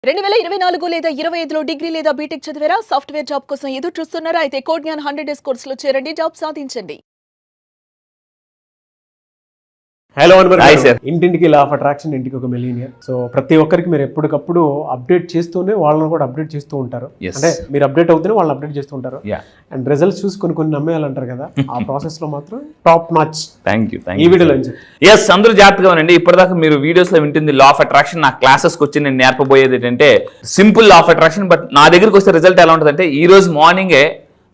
2024 లేదా 25లో డిగ్రీ లేదా బీటెక్ చదివారా? సాఫ్ట్వేర్ జాబ్ కోసం ఎదురు చూస్తున్నారా? అయితే కోడ్ జ్ఞాన్ 100 డేస్ కోర్సులో చేరండి, జాబ్ సాధించండి. Hello hi sir. ఇంటింటికి లా ఆఫ్ అట్రాక్షన్, ఇంటికి ఒక మిలియనియర్. సో ప్రతి ఒక్కరికి మీరు ఎప్పటికప్పుడు అప్డేట్ చేస్తూనే వాళ్ళని కూడా అప్డేట్ చేస్తూ ఉంటారు. Yes. అంటే మీరు అప్డేట్ అవుతూనే వాళ్ళని అప్డేట్ చేస్తూ ఉంటారు. Yeah. అండ్ రిజల్ట్స్ చూసి కొన్ని నమ్మేయాలంటారు కదా, ఆ ప్రాసెస్ లో మాత్రం టాప్ నాచ్. థ్యాంక్ యూ ఈ వీడియోలో నుంచి ఎస్, అందరూ జాగ్రత్తగా ఉండండి. ఇప్పటిదాకా మీరు వీడియోస్ లో వింటుంది లా ఆఫ్ అట్రాక్షన్. నా క్లాసెస్కి వచ్చి నేను నేర్పబోయేది ఏంటంటే simple law of attraction. But నా దగ్గరికి వస్తే రిజల్ట్ ఎలా ఉంటుందంటే, ఈ రోజు మార్నింగే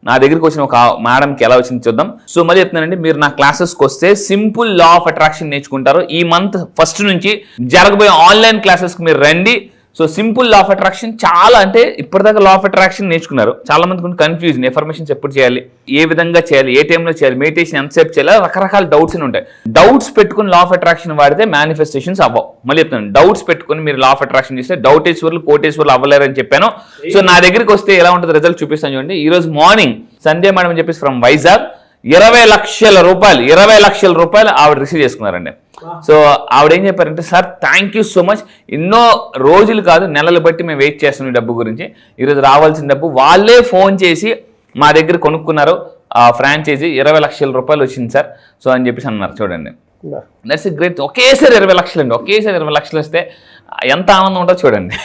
నా దగ్గరికి వచ్చిన ఒక మేడంకి ఎలా వచ్చింది చూద్దాం. సో మళ్ళీ చెప్తున్నానండి, మీరు నా క్లాసెస్కి వస్తే సింపుల్ లా ఆఫ్ అట్రాక్షన్ నేర్చుకుంటారు. ఈ మంత్ ఫస్ట్ నుంచి జరగబోయే ఆన్లైన్ క్లాసెస్కి మీరు రండి. So simple law of attraction చాలా, అంటే ఇప్పటిదాకా లా ఆఫ్ అట్రాక్షన్ నేర్చుకున్నారు, చాలా మందికి కన్ఫ్యూజన్, ఎఫర్మేషన్స్ ఎప్పుడు చేయాలి, ఏ విధంగా చేయాలి, ఏ టైంలో చేయాలి, మెడిటేషన్ ఎంతసేపు చేయాలి, రకరకాల డౌట్స్ ఉంటాయి. డౌట్స్ పెట్టుకుని లా ఆఫ్ అట్రాక్షన్ వాడితే మేనిఫెస్టేషన్స్ అవ్వవు. మళ్ళీ చెప్తాను, డౌట్స్ పెట్టుకుని మీరు లా ఆఫ్ అట్రాక్షన్ చేస్తే డౌటేశ్వర్లు కోటేశ్వర్లు అవ్వలేరు అని చెప్పాను. సో నా దగ్గరికి వస్తే ఎలా ఉంటుంది రిజల్ట్ చూపిస్తాను చూడండి. ఈ రోజు మార్నింగ్ సంధ్య మేడం అని చెప్పేసి ఫ్రమ్ వైజాగ్ 20 లక్షల రూపాయలు ఆవిడ రిసీవ్ చేసుకున్నారండి. సో ఆవిడ ఏం చెప్పారంటే, sir thank you so much, ఎన్నో రోజులు కాదు నెలలు బట్టి మేము వెయిట్ చేస్తున్నాం ఈ డబ్బు గురించి, ఈరోజు రావాల్సిన డబ్బు వాళ్ళే ఫోన్ చేసి మా దగ్గర కొనుక్కున్నారు, ఆ ఫ్రాంచైజీ 20 లక్షల రూపాయలు వచ్చింది సార్. సో అని చెప్పేసి అన్నారు. చూడండి, దట్స్ ఎ గ్రేట్. ఒకేసారి 20 లక్షలు అండి, ఒకేసారి 20 లక్షలు వస్తే ఎంత ఆనందం ఉంటుందో చూడండి.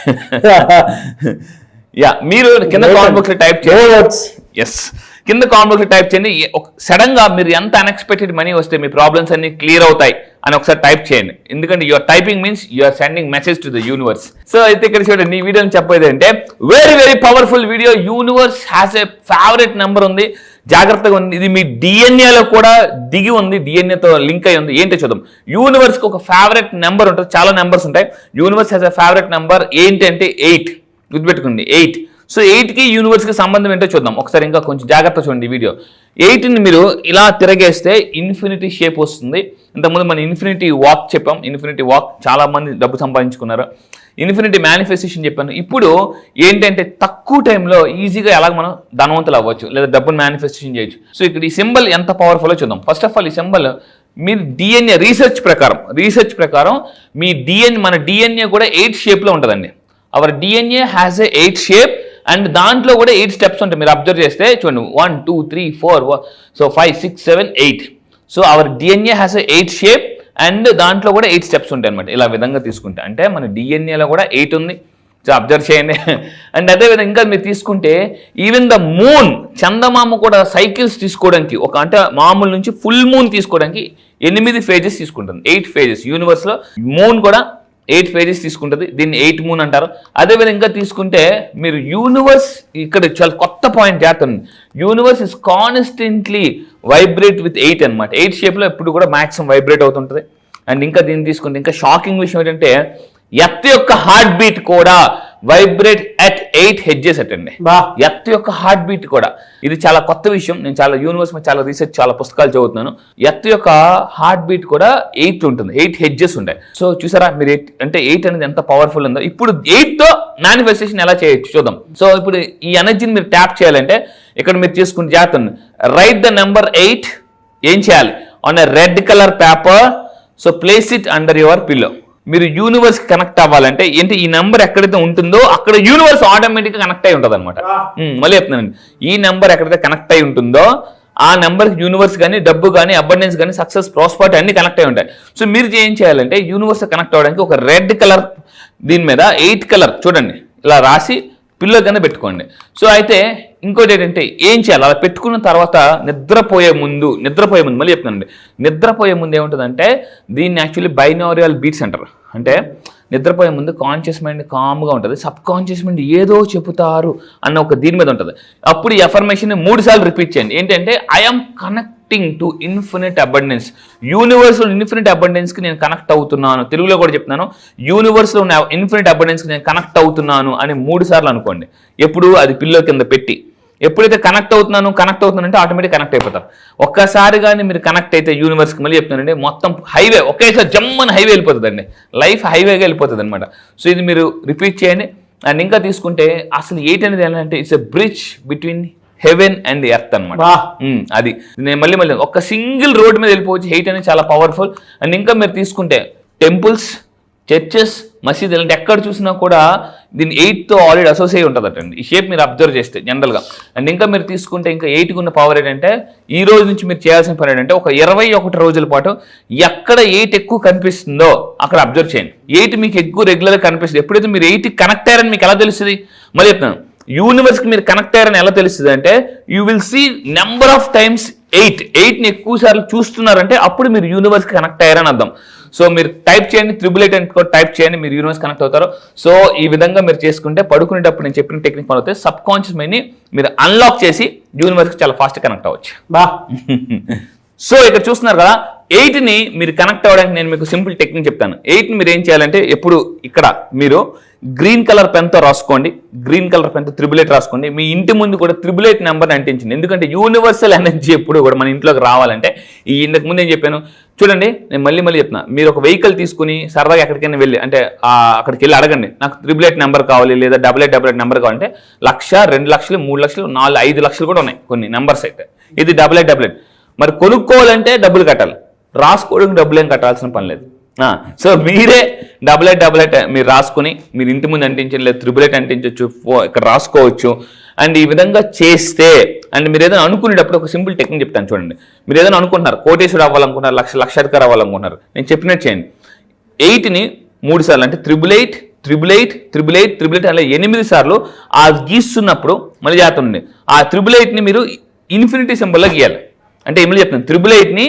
యా, మీరు కింద కామెంట్ బాక్స్ లో టైప్ చేయండి. ఎస్, కింద కామెంట్ బాక్స్ లో టైప్ చేయండి. సడన్ గా మీరు ఎంత అన్ఎక్స్పెక్టెడ్ మనీ వస్తే మీ ప్రాబ్లమ్స్ అన్ని క్లియర్ అవుతాయి అని ఒకసారి టైప్ చేయండి. ఎందుకంటే your typing means you're sending message to the universe. So అయితే ఇక్కడ చూడండి, ఈ వీడియోని చెప్పేది అంటే very very powerful video. Universe has a favourite number ఉంది, జాగ్రత్తగా ఉంది. ఇది మీ డిఎన్ఏలో కూడా దిగి ఉంది, డిఎన్ఏతో లింక్ అయి ఉంది. ఏంటో చూద్దాం. యూనివర్స్కి ఒక ఫేవరెట్ నెంబర్ ఉంటుంది, చాలా నెంబర్స్ ఉంటాయి. Universe has a favourite number. ఏంటి అంటే 8. గుర్తుపెట్టుకోండి, 8. సో 8కి యూనివర్స్కి సంబంధం ఏంటో చూద్దాం ఒకసారి. ఇంకా కొంచెం జాగ్రత్త చూడండి ఈ వీడియో. 8ని మీరు ఇలా తిరగేస్తే ఇన్ఫినిటీ షేప్ వస్తుంది. ఇంతకుముందు మనం ఇన్ఫినిటీ వాక్ చెప్పాం. ఇన్ఫినిటీ వాక్ చాలా మంది డబ్బు సంపాదించుకున్నారు. ఇన్ఫినిటీ మేనిఫెస్టేషన్ చెప్పాను. ఇప్పుడు ఏంటంటే తక్కువ టైంలో ఈజీగా ఎలా మనం ధనవంతులు అవ్వచ్చు లేదా డబ్బును మేనిఫెస్టేషన్ చేయొచ్చు. సో ఇక్కడ ఈ సింబల్ ఎంత పవర్ఫుల్లో చూద్దాం. ఫస్ట్ ఆఫ్ ఆల్ ఈ సింబల్ మీరు డిఎన్ఏ రీసెర్చ్ ప్రకారం మీ మన డిఎన్ఏ కూడా 8 షేప్లో ఉంటుందండి. Our DNA has a 8 shape and దాంట్లో కూడా 8 స్టెప్స్ ఉంటాయి. మీరు అబ్జర్వ్ చేస్తే చూడండి, 1 2 3 4 so 5 6 7 8. So our DNA has a 8 shape and దాంట్లో కూడా 8 స్టెప్స్ ఉంటాయి అనమాట. ఇలా విధంగా తీసుకుంటే అంటే మన డిఎన్ఏలో కూడా 8 ఉంది. సో అబ్జర్వ్ చేయండి. అండ్ అదేవిధంగా ఇంకా మీరు తీసుకుంటే ఈవెన్ ద మూన్, చందమామ కూడా సైకిల్స్ తీసుకోవడానికి అంటే మామూలు నుంచి ఫుల్ మూన్ తీసుకోవడానికి 8 ఫేజెస్ తీసుకుంటుంది. 8 ఫేజెస్ యూనివర్స్లో మూన్ కూడా 8 ఫేజెస్ తీసుకుంటుంది. దీన్ని 8 మూన్ అంటారు. అదేవిధంగా ఇంకా తీసుకుంటే మీరు యూనివర్స్, ఇక్కడ చాలా కొత్త పాయింట్ చేస్తుంది. Universe is constantly vibrate with 8 అనమాట. 8 షేప్లో ఎప్పుడు కూడా మ్యాక్సిమం వైబ్రేట్ అవుతుంటుంది. అండ్ ఇంకా దీన్ని తీసుకుంటే ఇంకా షాకింగ్ విషయం ఏంటంటే ఎర్త్ యొక్క హార్ట్ బీట్ కూడా వైబ్రేట్ అట్ 8 హెడ్జెస్ అటండి. ఎర్త్ యొక్క హార్ట్ బీట్ కూడా, ఇది చాలా కొత్త విషయం. నేను చాలా యూనివర్స్ మీద చాలా రీసెర్చ్, చాలా పుస్తకాలు చదువుతున్నాను. ఎర్త్ యొక్క హార్ట్ బీట్ కూడా 8 ఉంటుంది, 8 హెడ్జెస్ ఉంటాయి. సో చూసారా మీరు 8 అంటే 8 అనేది ఎంత పవర్ఫుల్ ఉందో. ఇప్పుడు 8తో మేనిఫెస్టేషన్ ఎలా చేయొచ్చు చూద్దాం. సో ఇప్పుడు ఈ ఎనర్జీని మీరు ట్యాప్ చేయాలంటే ఇక్కడ మీరు తీసుకుంటే జాగ్రత్త, రైట్ ద నెంబర్ 8. ఏం చేయాలి? On a red colour paper. So place it under your pillow. మీరు యూనివర్స్ కనెక్ట్ అవ్వాలంటే ఏంటి, ఈ నెంబర్ ఎక్కడైతే ఉంటుందో అక్కడ యూనివర్స్ ఆటోమేటిక్గా కనెక్ట్ అయి ఉంటుంది అనమాట. మళ్ళీ చెప్తున్నానండి, ఈ నెంబర్ ఎక్కడైతే కనెక్ట్ అయి ఉంటుందో ఆ నెంబర్కి యూనివర్స్ కానీ, డబ్బు కానీ, అబండెన్స్ కానీ, సక్సెస్, ప్రాస్పరిటీ అన్ని కనెక్ట్ అయి ఉంటాయి. సో మీరు ఏం చేయాలంటే యూనివర్స్ కనెక్ట్ అవ్వడానికి ఒక రెడ్ కలర్ దీని మీద 8 కలర్ చూడండి ఇలా రాసి పిల్లో కింద పెట్టుకోండి. సో అయితే ఇంకోటి ఏంటంటే ఏం చేయాలి, అలా పెట్టుకున్న తర్వాత నిద్రపోయే ముందు మళ్ళీ చెప్తానండి, నిద్రపోయే ముందు ఏముంటుందంటే దీన్ని యాక్చువల్లీ బైనారియల్ బీట్స్ అంటారు. అంటే నిద్రపోయే ముందు కాన్షియస్ మైండ్ కామ్గా ఉంటుంది, సబ్ కాన్షియస్ మైండ్ ఏదో చెబుతారు అన్న ఒక దీని మీద ఉంటుంది. అప్పుడు ఈ అఫర్మేషన్ 3 సార్లు రిపీట్ చేయండి. ఏంటంటే I'm connecting to infinite abundance. యూనివర్స్లో ఇన్ఫినిట్ అబండెన్స్కి నేను కనెక్ట్ అవుతున్నాను. తెలుగులో కూడా చెప్తున్నాను, యూనివర్స్లో ఉన్న ఇన్ఫినిట్ అబండెన్స్కి నేను కనెక్ట్ అవుతున్నాను అని 3 సార్లు అనుకోండి. ఎప్పుడు అది పిల్లో కింద పెట్టి. ఎప్పుడైతే కనెక్ట్ అవుతున్నాను అంటే ఆటోమేటిక్ కనెక్ట్ అయిపోతారు. ఒక్కసారి కానీ మీరు కనెక్ట్ అయితే యూనివర్స్కి మళ్ళీ చెప్తున్నానండి, మొత్తం హైవే ఒకేసారి జమ్మని హైవే వెళ్ళిపోతుందండి. లైఫ్ హైవేగా వెళ్ళిపోతుంది అనమాట. సో ఇది మీరు రిపీట్ చేయండి. అండ్ ఇంకా తీసుకుంటే అసలు 8 అనేది ఏంటంటే it's a bridge between heaven and earth అనమాట. అది నేను మళ్ళీ ఒక సింగిల్ రోడ్ మీద వెళ్ళిపోవచ్చు. 8 అనేది చాలా పవర్ఫుల్. అండ్ ఇంకా మీరు తీసుకుంటే టెంపుల్స్, చర్చెస్, మసీదు ఇలాంటి ఎక్కడ చూసినా కూడా దీని 8తో ఆల్రెడీ అసోసియేట్ ఉంటుందటండి. ఈ షేప్ మీరు అబ్జర్వ్ చేస్తే జనరల్గా. అండ్ ఇంకా మీరు తీసుకుంటే ఇంకా 8కి ఉన్న పవర్ ఏంటంటే ఈ రోజు నుంచి మీరు చేయాల్సిన పని ఏంటంటే ఒక 21 రోజుల పాటు ఎక్కడ 8 ఎక్కువ కనిపిస్తుందో అక్కడ అబ్జర్వ్ చేయండి. 8 మీకు ఎక్కువ రెగ్యులర్గా కనిపిస్తుంది. ఎప్పుడైతే మీరు 8కి కనెక్ట్ అయ్యారని మీకు ఎలా తెలుస్తుంది? మళ్ళీ చెప్తాను, యూనివర్స్కి మీరు కనెక్ట్ అయ్యారని ఎలా తెలుస్తుంది అంటే you will see number of times 8ని ఎక్కువ సార్లు చూస్తున్నారంటే అప్పుడు మీరు యూనివర్స్కి కనెక్ట్ అయ్యారని అర్థం. సో మీరు టైప్ చేయండి 888 అని టైప్ చేయండి, మీరు యూనివర్స్ కనెక్ట్ అవుతారు. సో ఈ విధంగా మీరు చేసుకుంటే పడుకునేటప్పుడు నేను చెప్పిన టెక్నిక్ ఫాలో అవుతే సబ్ కాన్షియస్ మైండ్ని మీరు అన్లాక్ చేసి యూనివర్స్కి చాలా ఫాస్ట్గా కనెక్ట్ అవ్వచ్చు. బా సో ఇక్కడ చూస్తున్నారు కదా, 8ని మీరు కనెక్ట్ అవ్వడానికి నేను మీకు సింపుల్ టెక్నిక్ చెప్తాను. 8ని మీరు ఏం చేయాలంటే ఎప్పుడు ఇక్కడ మీరు గ్రీన్ కలర్ పెన్తో రాసుకోండి, గ్రీన్ కలర్ పెన్తో 888 రాసుకోండి. మీ ఇంటి ముందు కూడా 888 నెంబర్ని అంటించండి. ఎందుకంటే యూనివర్సల్ ఎనర్జీ ఎప్పుడు కూడా మన ఇంట్లోకి రావాలంటే ఈ ఇంతకు ముందు ఏం చెప్పాను చూడండి, నేను మళ్ళీ చెప్తున్నా. మీరు ఒక వెహికల్ తీసుకుని సరదాగా ఎక్కడికైనా వెళ్ళి అంటే అక్కడికి వెళ్ళి అడగండి, నాకు 888 నెంబర్ కావాలి లేదా 8888 నెంబర్ కావాలంటే 1,00,000, 2,00,000, 3,00,000, 4, 5 లక్షలు కూడా ఉన్నాయి కొన్ని నెంబర్స్ అయితే. ఇది 8888. మరి కొనుక్కోవాలంటే డబ్బులు కట్టాలి, రాసుకోవడానికి డబ్బులు ఏం కట్టాల్సిన పని లేదు. సో మీరే 8888 మీరు రాసుకుని మీరు ఇంటి ముందు అంటించండి, లేదా 888 అంటించవచ్చు, ఇక్కడ రాసుకోవచ్చు. అండ్ ఈ విధంగా చేస్తే అండ్ మీరు ఏదైనా అనుకునేటప్పుడు ఒక సింపుల్ టెక్నిక్ చెప్తాను చూడండి. మీరు ఏదైనా అనుకుంటున్నారు, కోటేశ్వరుడు అవ్వాలనుకుంటున్నారు, లక్షాధికారి అవ్వాలనుకుంటున్నారు, నేను చెప్పినట్టు చేయండి. 8ని 3 సార్లు అంటే 888 అలా 8 సార్లు ఆ గీస్తున్నప్పుడు మళ్ళీ చేస్తుండండి. ఆ 888ని మీరు ఇన్ఫినిటీ సింబల్లో గీయాలి. అంటే ఏమని చెప్తాను, 888ని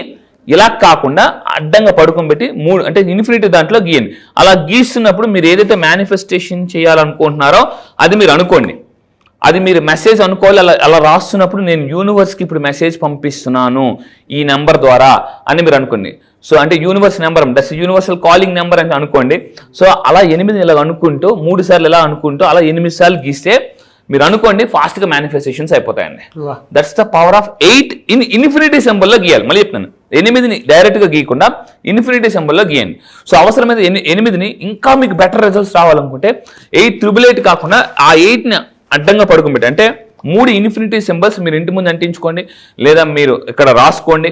ఇలా కాకుండా అడ్డంగా పడుకోబెట్టి 3 అంటే ఇన్ఫినిటీ దాంట్లో గీయండి. అలా గీస్తున్నప్పుడు మీరు ఏదైతే మేనిఫెస్టేషన్ చేయాలనుకుంటున్నారో అది మీరు అనుకోండి. అది మీరు మెసేజ్ అనుకోవాలి. అలా రాస్తున్నప్పుడు నేను యూనివర్స్కి ఇప్పుడు మెసేజ్ పంపిస్తున్నాను ఈ నెంబర్ ద్వారా అని మీరు అనుకోండి. సో అంటే universe number that's universal calling number అని అనుకోండి. సో అలా 8 ఇలా అనుకుంటూ 3 సార్లు ఇలా అనుకుంటూ అలా 8 సార్లు గీస్తే మీరు అనుకోండి ఫాస్ట్గా మేనిఫెస్టేషన్స్ అయిపోతాయండి. That's the power of 8 in infinity సింబల్లో గీయాలి. మళ్ళీ చెప్తాను, 8ని డైరెక్ట్గా గీయకుండా ఇన్ఫినిటీ సింబల్లో గీయండి. సో అవసరమైతే 8ని ఇంకా మీకు బెటర్ రిజల్ట్స్ రావాలనుకుంటే 888 కాకుండా ఆ 8ని అడ్డంగా పడుకోబెట్టి అంటే 3 ఇన్ఫినిటీ సింబల్స్ మీరు ఇంటి ముందు అంటించుకోండి, లేదా మీరు ఇక్కడ రాసుకోండి.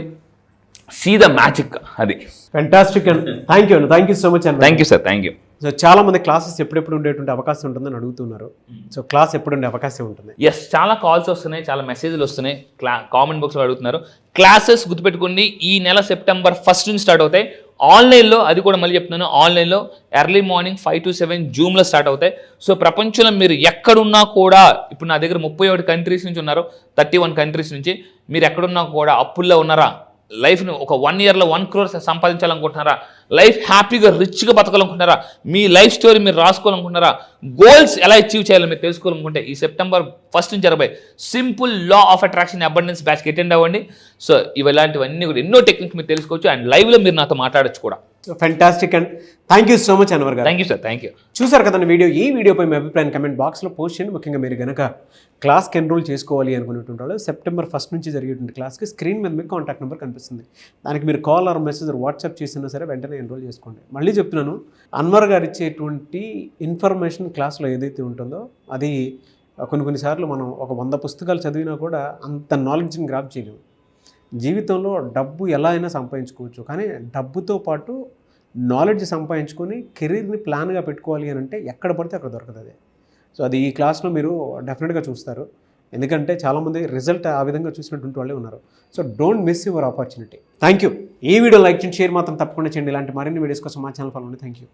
See the magic. అది ఫెంటాస్టిక్ అండి. థ్యాంక్ యూ సో మచ్ అండి. Thank you sir, thank you. So చాలా మంది క్లాసెస్ ఎప్పుడెప్పుడు ఉండేటువంటి అవకాశం ఉంటుందని అడుగుతున్నారు. సో క్లాస్ ఎప్పుడు ఉండే అవకాశం ఉంటుంది? ఎస్, చాలా కాల్స్ వస్తున్నాయి, చాలా మెసేజ్లు వస్తున్నాయి, కామెంట్ బాక్స్లో అడుగుతున్నారు. క్లాసెస్ గుర్తుపెట్టుకోండి, ఈ నెల సెప్టెంబర్ 1 నుంచి స్టార్ట్ అవుతాయి. ఆన్లైన్లో, అది కూడా మళ్ళీ చెప్తున్నాను, ఆన్లైన్లో ఎర్లీ మార్నింగ్ 5 to 7 జూమ్లో స్టార్ట్ అవుతాయి. సో ప్రపంచంలో మీరు ఎక్కడున్నా కూడా, ఇప్పుడు నా దగ్గర 31 కంట్రీస్ నుంచి ఉన్నారు, 31 కంట్రీస్ నుంచి. మీరు ఎక్కడున్నా కూడా అప్పుల్లో ఉన్నారా, లైఫ్ని ఒక 1 yearలో 1 crore సంపాదించాలనుకుంటున్నారా, లైఫ్ హ్యాపీగా రిచ్గా బతకాలనుకుంటున్నారా, మీ లైఫ్ స్టోరీ మీరు రాసుకోవాలనుకుంటున్నారా, గోల్స్ ఎలా అచీవ్ చేయాలో మీరు తెలుసుకోవాలనుకుంటే ఈ సెప్టెంబర్ 1 నుంచి 20 simple law of attraction abundance బ్యాచ్కి అటెండ్ అవ్వండి. సో ఇలాంటివన్నీ కూడా ఎన్నో టెక్నిక్స్ మీరు తెలుసుకోవచ్చు. అండ్ లైవ్లో మీరు నాతో మాట్లాడచ్చు కూడా. Fantastic and thank you so much Anwar garu. Thank you sir, thank you. చూసారు కదండి వీడియో. ఈ వీడియోపై మీ అభిప్రాయం కమెంట్ బాక్స్లో పోస్ట్ చేయండి. ముఖ్యంగా మీరు కనుక క్లాస్కి ఎన్రోల్ చేసుకోవాలి అనుకునేటువంటి వాళ్ళు సెప్టెంబర్ 1 నుంచి జరిగేటువంటి క్లాస్కి స్క్రీన్ మీద మీకు కాంటాక్ట్ నెంబర్ కనిపిస్తుంది. దానికి మీరు కాల్ ఆర్ మెసేజ్ వాట్సాప్ చేసినా సరే వెంటనే ఎన్రోల్ చేసుకోండి. మళ్ళీ చెప్తున్నాను, అన్వర్ గారు ఇచ్చేటువంటి ఇన్ఫర్మేషన్ క్లాస్లో ఏదైతే ఉంటుందో అది కొన్నిసార్లు మనం ఒక 100 పుస్తకాలు చదివినా కూడా అంత నాలెడ్జ్ని గ్రాప్ చేయలేము. జీవితంలో డబ్బు ఎలా అయినా సంపాదించుకోవచ్చు, కానీ డబ్బుతో పాటు నాలెడ్జ్ సంపాదించుకొని కెరీర్ని ప్లాన్గా పెట్టుకోవాలి అని అంటే ఎక్కడ పడితే అక్కడ దొరకదు. సో అది ఈ క్లాస్లో మీరు డెఫినెట్గా చూస్తారు. ఎందుకంటే చాలామంది రిజల్ట్ ఆ విధంగా చూసినటువంటి వాళ్ళే ఉన్నారు. So don't miss your opportunity. Thank you. ఈ వీడియో లైక్ చేయండి, షేర్ మాత్రం తప్పకుండా చేయండి. ఇలాంటి మరిన్ని వీడియోస్ కోసం మా ఛానల్ ఫాలో అవ్వండి. Thank you.